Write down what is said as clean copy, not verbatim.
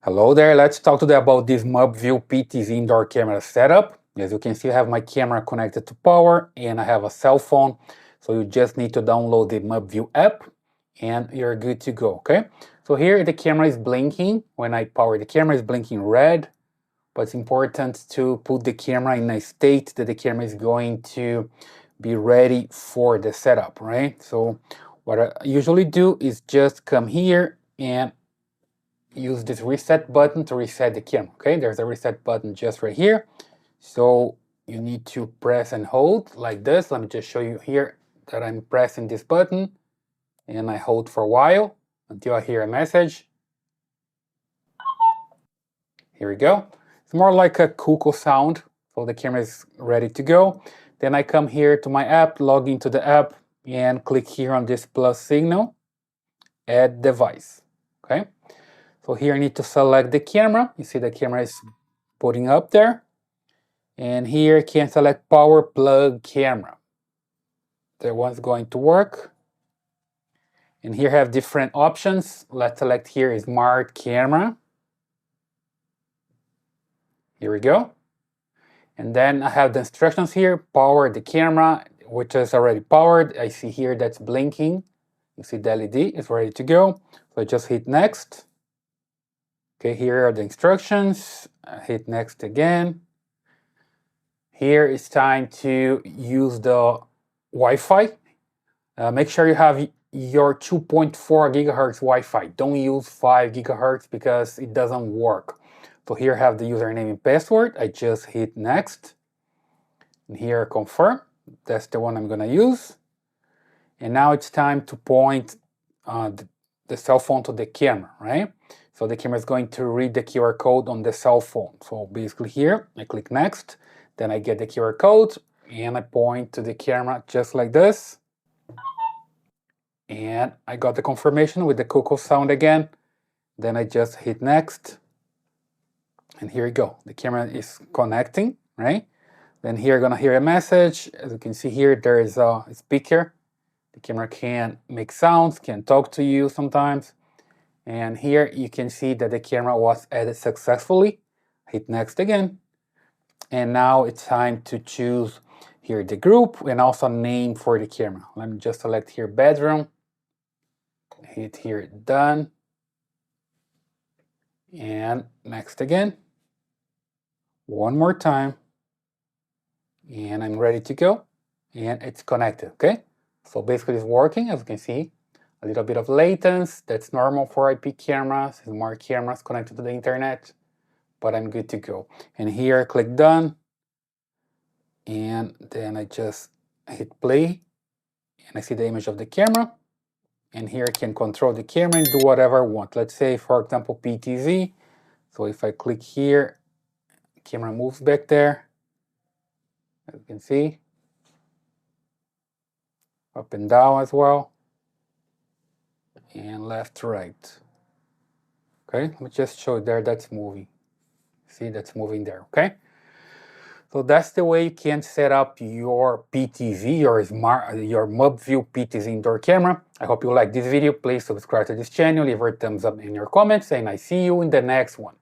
Hello there, let's talk today about this MUBView PTZ Indoor camera setup. As you can see, I have my camera connected to power and I have a cell phone. So you just need to download the MUBView app and you're good to go, okay? So here the camera is blinking. When I power the camera, it's blinking red. But it's important to put the camera in a state that the camera is going to be ready for the setup, right? So what I usually do is just come here and use this reset button to reset the camera. Okay, there's a reset button just right here. So you need to press and hold like this. Let me just show you here that I'm pressing this button and I hold for a while until I hear a message. Here we go. It's more like a cuckoo sound. So the camera is ready to go. Then I come here to my app, log into the app and click here on this plus signal, add device. Okay. So here I need to select the camera. You see the camera is putting up there. And here I can select power plug camera. That one's going to work. And here I have different options. Let's select here smart camera. Here we go. And then I have the instructions here, power the camera, which is already powered. I see here that's blinking. You see the LED is ready to go. So I just hit next. Okay, here are the instructions. Hit next again. Here it's time to use the Wi-Fi. Make sure you have your 2.4 gigahertz Wi-Fi. Don't use 5 gigahertz because it doesn't work. So here I have the username and password. I just hit next. And here confirm. That's the one I'm gonna use. And now it's time to point the cell phone to the camera, right? So the camera is going to read the QR code on the cell phone. So basically here, I click next, then I get the QR code and I point to the camera just like this. And I got the confirmation with the cuckoo sound again. Then I just hit next. And here you go. The camera is connecting, right? Then here you're gonna hear a message. As you can see here, there is a speaker. The camera can make sounds, can talk to you sometimes. And here you can see that the camera was added successfully. Hit next again. And now it's time to choose here the group and also name for the camera. Let me just select here bedroom. Hit here done. And next again. One more time. And I'm ready to go. And it's connected, okay? So basically it's working, as you can see. A little bit of latency, that's normal for IP cameras, smart cameras connected to the internet, but I'm good to go. And here I click done, and then I just hit play, and I see the image of the camera, and here I can control the camera and do whatever I want. Let's say, for example, PTZ. So if I click here, the camera moves back there, as you can see, up and down as well. And left to right. Okay, let me just show you there that's moving. See, that's moving there, okay? So that's the way you can set up your PTZ, your MUBView PTZ indoor camera. I hope you like this video. Please subscribe to this channel, leave a thumbs up in your comments, and I see you in the next one.